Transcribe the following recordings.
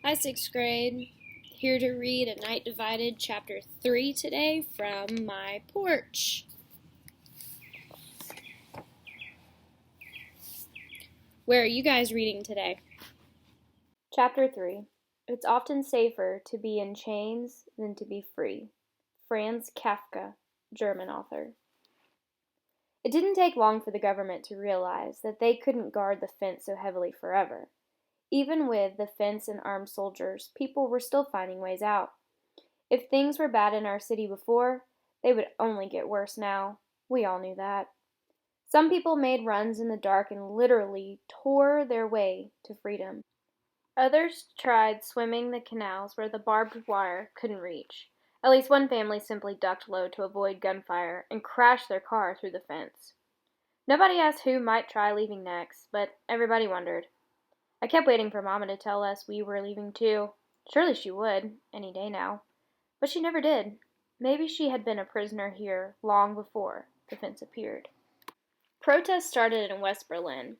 Hi, 6th grade. Here to read A Night Divided, Chapter 3 today from my porch. Where are you guys reading today? Chapter 3. It's often safer to be in chains than to be free. Franz Kafka, German author. It didn't take long for the government to realize that they couldn't guard the fence so heavily forever. Even with the fence and armed soldiers, people were still finding ways out. If things were bad in our city before, they would only get worse now. We all knew that. Some people made runs in the dark and literally tore their way to freedom. Others tried swimming the canals where the barbed wire couldn't reach. At least one family simply ducked low to avoid gunfire and crashed their car through the fence. Nobody asked who might try leaving next, but everybody wondered. I kept waiting for Mama to tell us we were leaving too. Surely she would, any day now. But she never did. Maybe she had been a prisoner here long before the fence appeared. Protests started in West Berlin.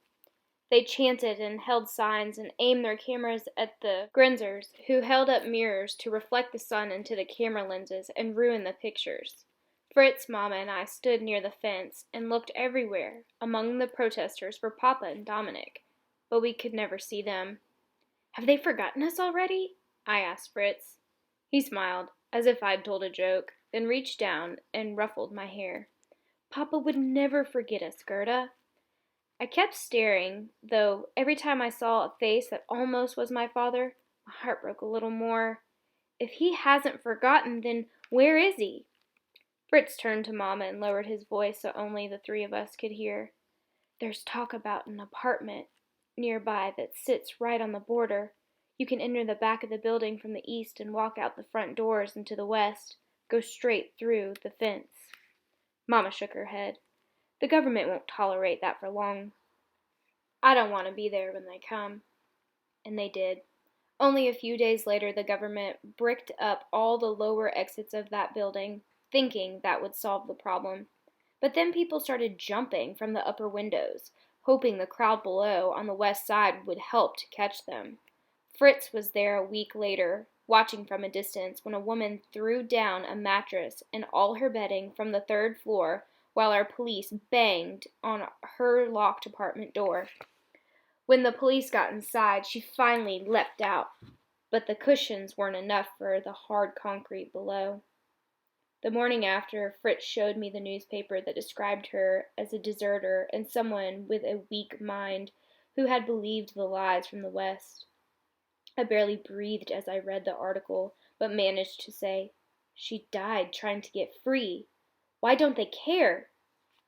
They chanted and held signs and aimed their cameras at the Grenzers, who held up mirrors to reflect the sun into the camera lenses and ruin the pictures. Fritz, Mama, and I stood near the fence and looked everywhere. Among the protesters were Papa and Dominic, but we could never see them. "Have they forgotten us already?" I asked Fritz. He smiled, as if I'd told a joke, then reached down and ruffled my hair. "Papa would never forget us, Gerda." I kept staring, though every time I saw a face that almost was my father, my heart broke a little more. If he hasn't forgotten, then where is he? Fritz turned to Mama and lowered his voice so only the three of us could hear. "There's talk about an apartment nearby that sits right on the border. You can enter the back of the building from the east and walk out the front doors into the west. Go straight through the fence." Mama shook her head. "The government won't tolerate that for long. I don't want to be there when they come." And they did. Only a few days later the government bricked up all the lower exits of that building, thinking that would solve the problem. But then people started jumping from the upper windows, hoping the crowd below on the west side would help to catch them. Fritz was there a week later, watching from a distance, when a woman threw down a mattress and all her bedding from the third floor while our police banged on her locked apartment door. When the police got inside, she finally leapt out, but the cushions weren't enough for the hard concrete below. The morning after, Fritz showed me the newspaper that described her as a deserter and someone with a weak mind who had believed the lies from the West. I barely breathed as I read the article, but managed to say, "She died trying to get free. Why don't they care?"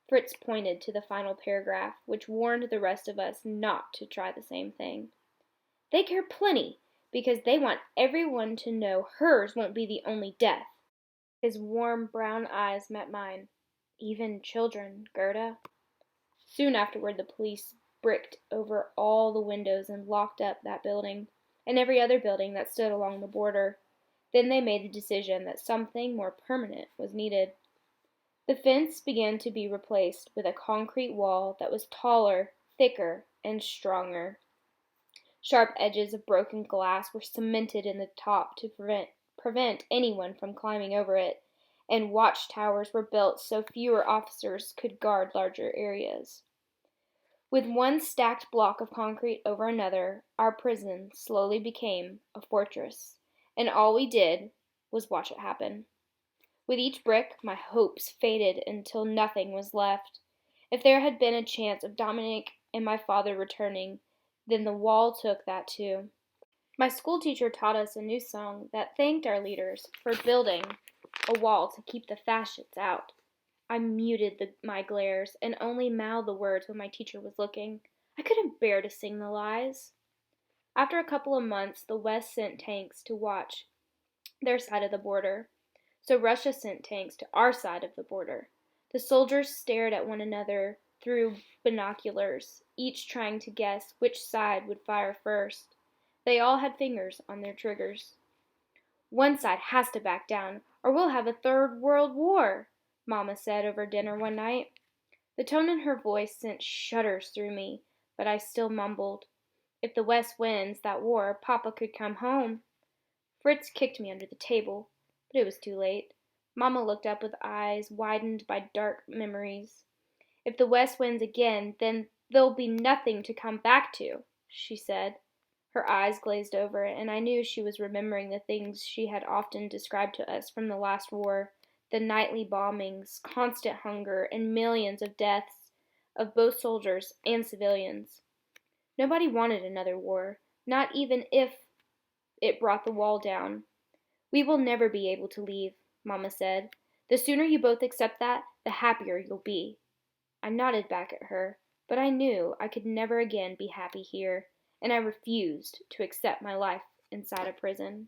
Fritz pointed to the final paragraph, which warned the rest of us not to try the same thing. "They care plenty, because they want everyone to know hers won't be the only death." His warm brown eyes met mine. "Even children, Gerda." Soon afterward the police bricked over all the windows and locked up that building, and every other building that stood along the border. Then they made the decision that something more permanent was needed. The fence began to be replaced with a concrete wall that was taller, thicker, and stronger. Sharp edges of broken glass were cemented in the top to prevent anyone from climbing over it, and watchtowers were built so fewer officers could guard larger areas. With one stacked block of concrete over another, our prison slowly became a fortress, and all we did was watch it happen. With each brick, my hopes faded until nothing was left. If there had been a chance of Dominic and my father returning, then the wall took that too. My school teacher taught us a new song that thanked our leaders for building a wall to keep the fascists out. I muted my glares and only mouthed the words when my teacher was looking. I couldn't bear to sing the lies. After a couple of months, the West sent tanks to watch their side of the border. So Russia sent tanks to our side of the border. The soldiers stared at one another through binoculars, each trying to guess which side would fire first. They all had fingers on their triggers. "One side has to back down, or we'll have a third world war," Mama said over dinner one night. The tone in her voice sent shudders through me, but I still mumbled, If the West wins that war, Papa could come home. Fritz kicked me under the table, but it was too late. Mamma looked up with eyes widened by dark memories. If the West wins again, then there'll be nothing to come back to, she said. Her eyes glazed over, and I knew she was remembering the things she had often described to us from the last war, the nightly bombings, constant hunger, and millions of deaths of both soldiers and civilians. Nobody wanted another war, not even if it brought the wall down. We will never be able to leave, Mamma said. The sooner you both accept that, the happier you'll be. I nodded back at her, but I knew I could never again be happy here, and I refused to accept my life inside a prison.